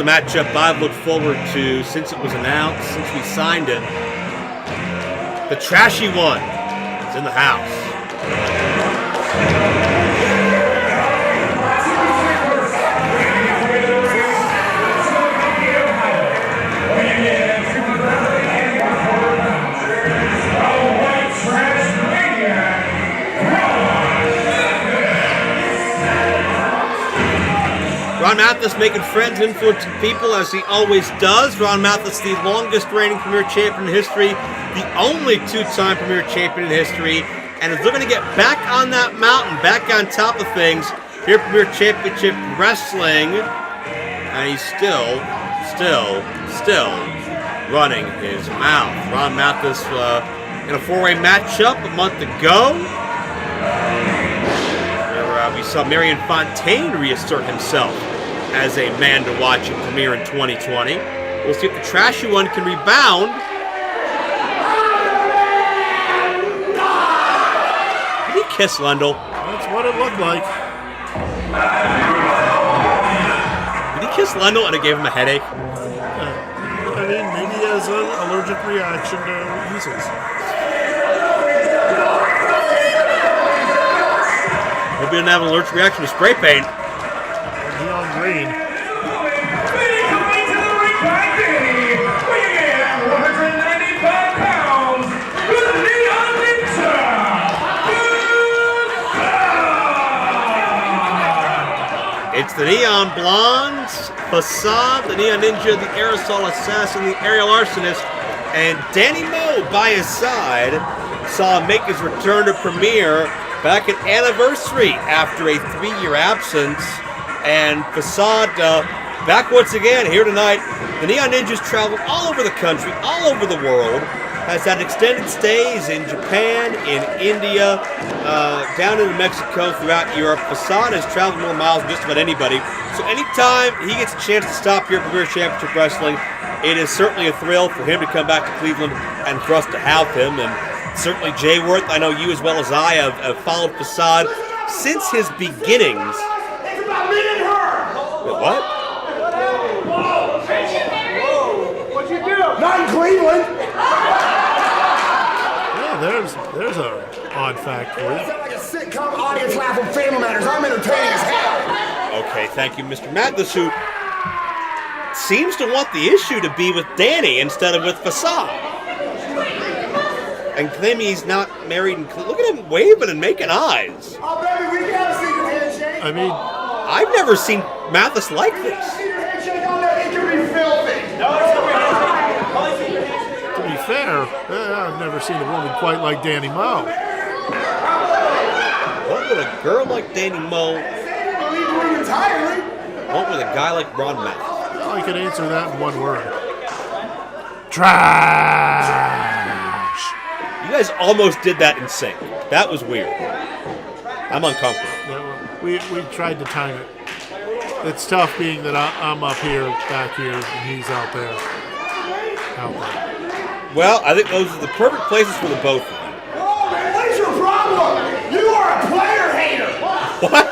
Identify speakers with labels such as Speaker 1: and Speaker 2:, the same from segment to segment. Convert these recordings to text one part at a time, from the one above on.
Speaker 1: a matchup I've looked forward to since it was announced, since we signed it. The trashy one is in the house. Ron Mathis making friends, influencing people as he always does. Ron Mathis, the longest reigning Premier Champion in history, the only two-time Premier Champion in history, and is looking to get back on that mountain, back on top of things here at Premier Championship Wrestling. And he's still running his mouth. Ron Mathis in a four-way matchup a month ago. We saw Marion Fontaine reassert himself as a man to watch in Premier in 2020. We'll see if the trashy one can rebound. Did he kiss Lendl?
Speaker 2: That's what it looked like.
Speaker 1: Did he kiss Lendl and it gave him a headache?
Speaker 2: I mean, maybe he has an allergic reaction to measles.
Speaker 1: Hope he didn't have an allergic reaction to spray paint.
Speaker 2: Neon green.
Speaker 1: It's the Neon Blondes, Facade, the Neon Ninja, the Aerosol Assassin, the Aerial Arsonist, and Danny Moe by his side saw him make his return to Premier back at Anniversary after a 3-year absence. And Facade back once again here tonight. The Neon Ninjas traveled all over the country, all over the world. Has had extended stays in Japan, in India, down into Mexico, throughout Europe. Facade has traveled more miles than just about anybody. So anytime he gets a chance to stop here at Premier Championship Wrestling, it is certainly a thrill for him to come back to Cleveland and for us to have him. And certainly Jay Worth, I know you as well as I have followed Facade since his beginnings.
Speaker 3: It's about me and her!
Speaker 1: Wait, what?
Speaker 3: Whoa! What'd you do? Not in Cleveland!
Speaker 2: There's a odd fact for you.
Speaker 3: It's like a sitcom audience laugh on Family Matters. I'm entertaining as hell.
Speaker 1: Okay, thank you, Mr. Mathis, who seems to want the issue to be with Dani instead of with Facade. And claiming he's not married. And look at him waving and making eyes.
Speaker 3: Oh, baby, we got a secret handshake.
Speaker 2: I mean,
Speaker 1: I've never seen Mathis like this.
Speaker 3: Secret handshake on that, it can be filthy.
Speaker 2: to be fair, I've never seen a woman quite like Danny Moe.
Speaker 1: What would a girl like Danny Moe
Speaker 3: Entirely.
Speaker 1: want with a guy like Ron Mathis?
Speaker 2: Well, I could answer that in one word. Trash.
Speaker 1: You guys almost did that in sync. That was weird. I'm uncomfortable.
Speaker 2: Yeah, we tried to time it. It's tough being that I'm up here, back here, and he's out there.
Speaker 1: Well, I think those are the perfect places for the both of you.
Speaker 3: Whoa, man, what's your problem? You are a player hater.
Speaker 1: What?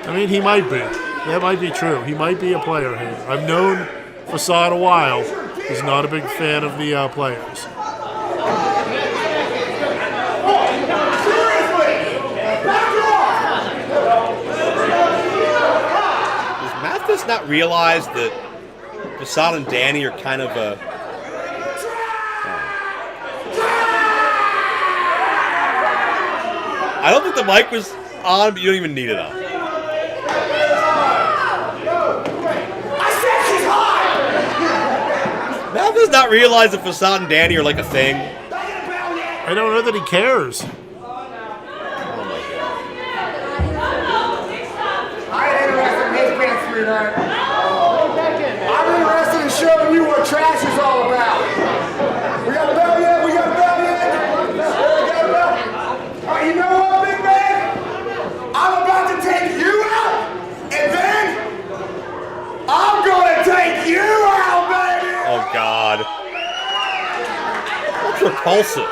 Speaker 2: I mean, he might be. That might be true. He might be a player hater. I've known Facade a while. He's not a big fan of the players.
Speaker 3: Seriously, back off.
Speaker 1: Does Mathis not realize that Facade and Dani are kind of a... I don't think the mic was on, but you don't even need it on.
Speaker 3: I said she's hot.
Speaker 1: Mathis not realize that Facade and Dani are like a thing.
Speaker 2: I don't know that he cares.
Speaker 1: Oh my god.
Speaker 3: I ain't interested in his pants, sweetheart. I'm interested in showing you what trash is all about. We got a bell yet? We got a bell yet? We got a bell? All right, you know what, big man? I'm about to take you out, and then I'm gonna take you out, baby!
Speaker 1: Oh god. That's repulsive.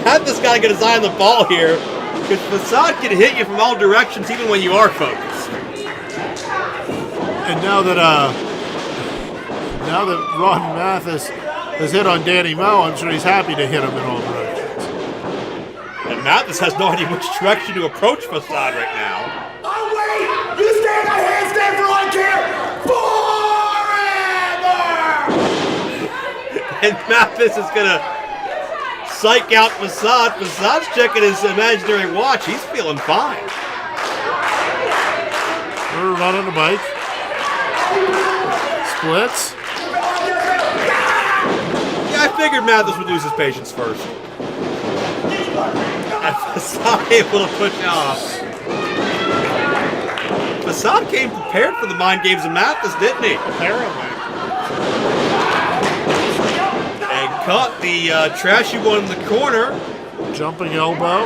Speaker 1: Mathis got to get his eye on the ball here, because Facade can hit you from all directions even when you are focused.
Speaker 2: And now that Ron Mathis has hit on Danny Moe, I'm sure he's happy to hit him in all directions.
Speaker 1: And Mathis has no idea which direction to approach Facade right now.
Speaker 3: Oh, wait! You stand on handstand for like here forever!
Speaker 1: And Mathis is going to psych out Facade. Facade's checking his imaginary watch. He's feeling fine.
Speaker 2: We're running a bike. Splits.
Speaker 1: Yeah, I figured Mathis would lose his patience first. And Facade able to push off. Facade came prepared for the mind games of Mathis, didn't he?
Speaker 2: Apparently.
Speaker 1: And caught the trashy one in the corner.
Speaker 2: Jumping elbow.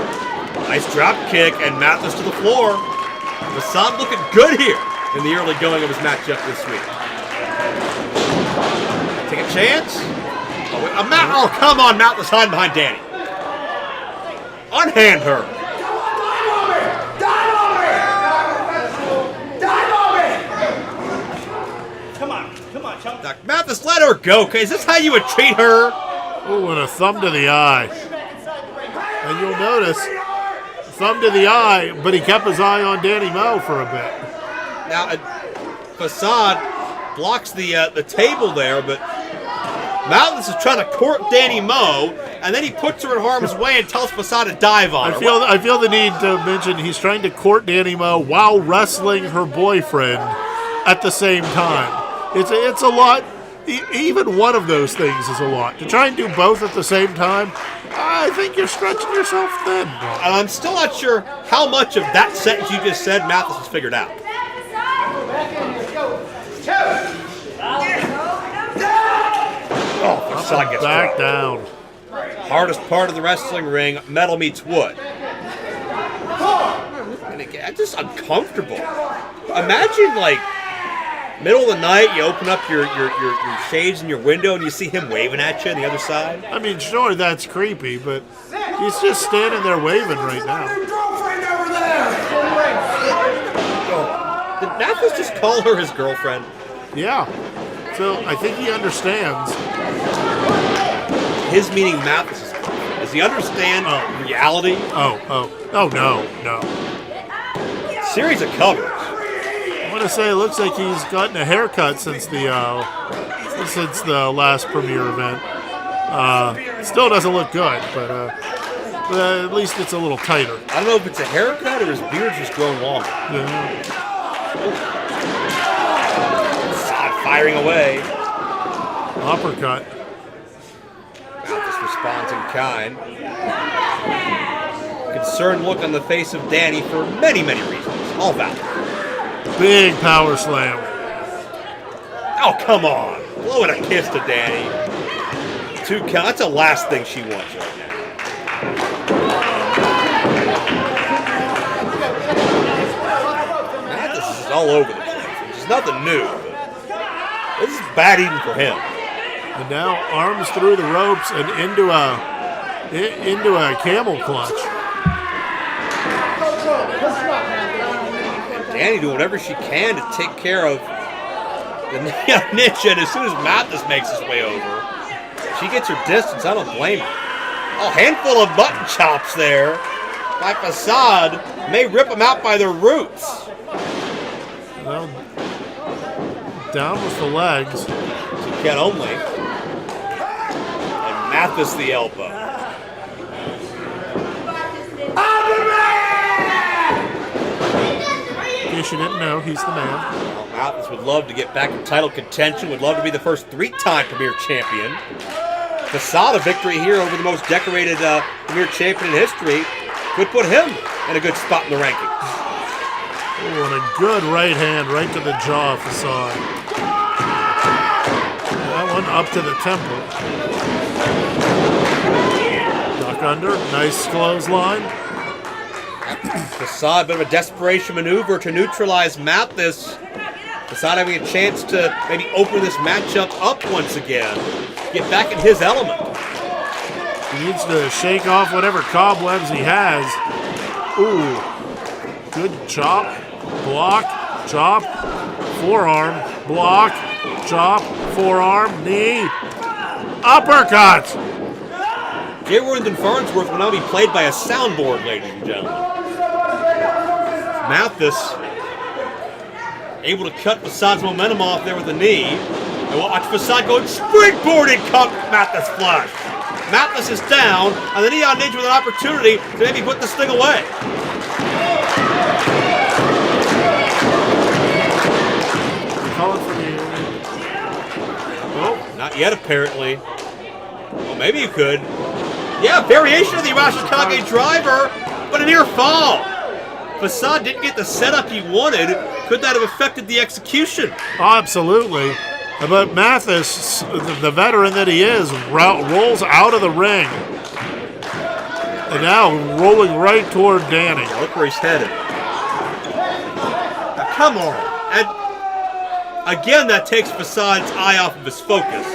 Speaker 1: Nice drop kick, and Mathis to the floor. Facade looking good here in the early going of his matchup this week. Take a chance. Oh, come on, Mathis hiding behind Dani. Unhand her.
Speaker 3: Come on, chump.
Speaker 1: Mathis, let her go. Okay, is this how you would treat her?
Speaker 2: Oh, and a thumb to the eye. And you'll notice, thumb to the eye, but he kept his eye on Danny Moe for a bit.
Speaker 1: Now, Facade blocks the table there, but Mathis is trying to court Danny Moe, and then he puts her in harm's way and tells Facade to dive on her.
Speaker 2: I feel the need to mention he's trying to court Danny Moe while wrestling her boyfriend at the same time. It's a lot. Even one of those things is a lot. To try and do both at the same time, I think you're stretching yourself thin.
Speaker 1: And I'm still not sure how much of that sentence you just said Mathis has figured out. Oh, Facade gets
Speaker 2: back
Speaker 1: thrown.
Speaker 2: down.
Speaker 1: Hardest part of the wrestling ring, metal meets wood. And again, just uncomfortable. Imagine, like, middle of the night, you open up your shades in your window and you see him waving at you on the other side.
Speaker 2: I mean, sure, that's creepy, but he's just standing there waving right now.
Speaker 1: Oh, did Mathis just call her his girlfriend?
Speaker 2: Yeah. So I think he understands.
Speaker 1: His meaning Mathis. Does he understand reality?
Speaker 2: Oh, no.
Speaker 1: Series of covers.
Speaker 2: I want to say it looks like he's gotten a haircut since the last premiere event. Still doesn't look good, but at least it's a little tighter.
Speaker 1: I don't know if it's a haircut or his beard's just grown longer.
Speaker 2: Yeah.
Speaker 1: Facade firing away.
Speaker 2: Uppercut.
Speaker 1: Mathis responds in kind. Concerned look on the face of Dani for many, many reasons. All valid.
Speaker 2: Big power slam.
Speaker 1: Oh, come on. Blowing a kiss to Dani. 2 count. That's the last thing she wants right now. Mathis is all over the place, which is nothing new. But this is bad even for him.
Speaker 2: And now arms through the ropes and into a camel clutch.
Speaker 1: Dani doing whatever she can to take care of the ninja, and as soon as Mathis makes his way over, she gets her distance. I don't blame her. A handful of mutton chops there by Facade may rip them out by their roots.
Speaker 2: Well, down with the legs.
Speaker 1: She can only. And Mathis the elbow.
Speaker 2: In case you didn't know, he's the man.
Speaker 1: Well, Mathis would love to get back in title contention, would love to be the first 3-time Premier Champion. Facade, a victory here over the most decorated Premier Champion in history, could put him in a good spot in the rankings.
Speaker 2: Oh, and a good right hand right to the jaw of Facade. That one up to the temple. Duck under, nice clothesline.
Speaker 1: Facade, bit of a desperation maneuver to neutralize Mathis. Facade having a chance to maybe open this matchup up once again. Get back in his element.
Speaker 2: He needs to shake off whatever cobwebs he has. Ooh. Good chop, block, chop, forearm, block, chop, forearm, knee, uppercut.
Speaker 1: Jay Worthington Farnsworth will now be played by a soundboard, ladies and gentlemen. Mathis able to cut Facade's momentum off there with the knee. And watch Facade going springboarding, cut Mathis flush. Mathis is down, and the Neon Ninja with an opportunity to maybe put this thing away.
Speaker 2: Calling for you.
Speaker 1: Oh, not yet apparently. Well, maybe you could. Yeah, variation of the Arashikage driver, but a near fall. Facade didn't get the setup he wanted. Could that have affected the execution?
Speaker 2: Oh, absolutely. But Mathis, the veteran that he is, rolls out of the ring. And now rolling right toward Dani.
Speaker 1: Yeah, look where he's headed. Now, come on. And again, that takes Facade's eye off of his focus.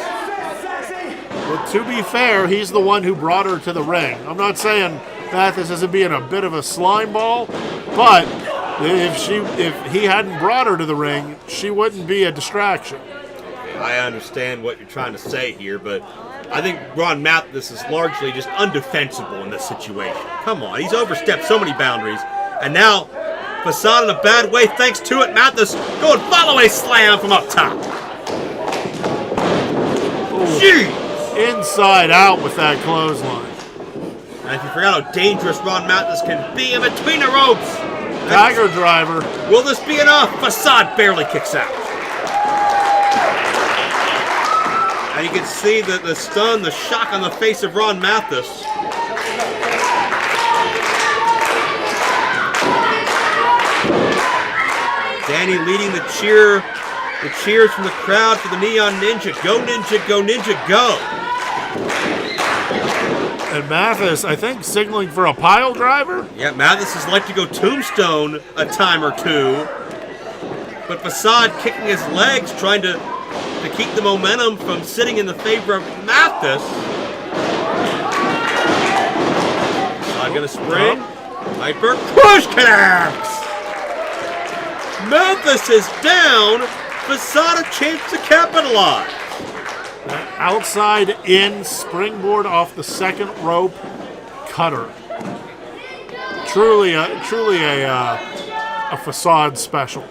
Speaker 2: But to be fair, he's the one who brought her to the ring. I'm not saying Mathis isn't being a bit of a slime ball, but if he hadn't brought her to the ring, she wouldn't be a distraction.
Speaker 1: I understand what you're trying to say here, but I think Ron Mathis is largely just undefensible in this situation. Come on, he's overstepped so many boundaries, and now Facade in a bad way thanks to it. Mathis going follow-away slam from up top. Jeez!
Speaker 2: Inside out with that clothesline.
Speaker 1: And if you forgot how dangerous Ron Mathis can be in between the ropes.
Speaker 2: Tiger driver.
Speaker 1: Will this be enough? Facade barely kicks out. And you can see the stun, the shock on the face of Ron Mathis. Dani leading the cheers from the crowd for the Neon Ninja. Go Ninja, go Ninja, go.
Speaker 2: And Mathis, I think, signaling for a pile driver?
Speaker 1: Yeah, Mathis has liked to go tombstone a time or two. But Facade kicking his legs, trying to keep the momentum from sitting in the favor of Mathis. Facade gonna spring. Hyper push connects. Mathis is down. Facade a chance to capitalize.
Speaker 2: Outside in springboard off the second rope cutter. Truly a Facade special.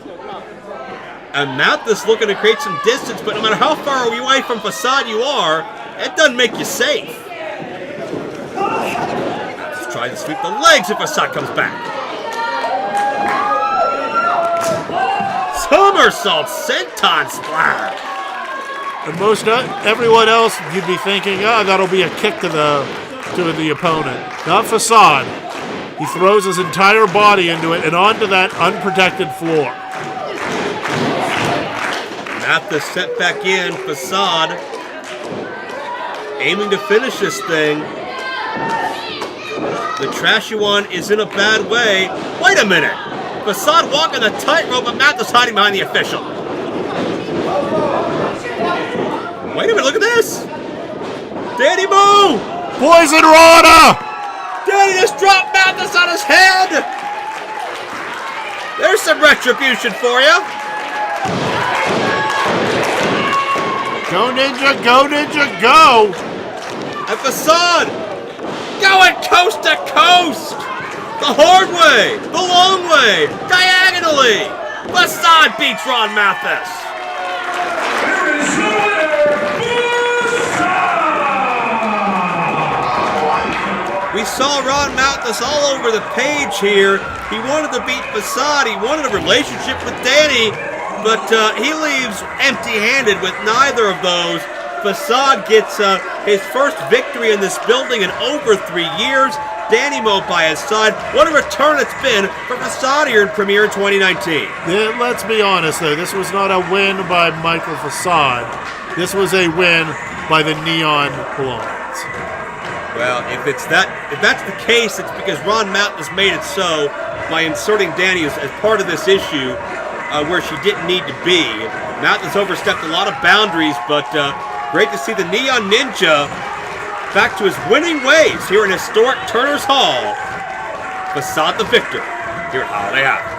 Speaker 1: And Mathis looking to create some distance, but no matter how far away from Facade you are, it doesn't make you safe. Mathis tries to sweep the legs if Facade comes back. Somersault senton splash.
Speaker 2: And most everyone else, you'd be thinking, oh, that'll be a kick to the opponent. Not Facade. He throws his entire body into it and onto that unprotected floor.
Speaker 1: Mathis set back in. Facade aiming to finish this thing. The trashy one is in a bad way. Wait a minute. Facade walking the tightrope, but Mathis hiding behind the official. Wait a minute, look at this! Dani move!
Speaker 2: Poison Rana!
Speaker 1: Dani just dropped Mathis on his head! There's some retribution for you!
Speaker 2: Go Ninja, go Ninja, go!
Speaker 1: And Facade going coast to coast! The hard way, the long way, diagonally! Facade beats Ron Mathis! We saw Ron Mathis all over the page here. He wanted to beat Facade. He wanted a relationship with Dani, but he leaves empty-handed with neither of those. Facade gets his first victory in this building in over 3 years. Dani Mo by his side. What a return it's been for Facade here in Premier 2019.
Speaker 2: Yeah, let's be honest, though. This was not a win by Michael Facade. This was a win by the Neon Blondes.
Speaker 1: Well, if that's the case, it's because Ron Mathis made it so by inserting Dani as part of this issue where she didn't need to be. Mathis overstepped a lot of boundaries, but great to see the Neon Ninja back to his winning ways here in historic Turner's Hall. Facade the victor here at Holiday House.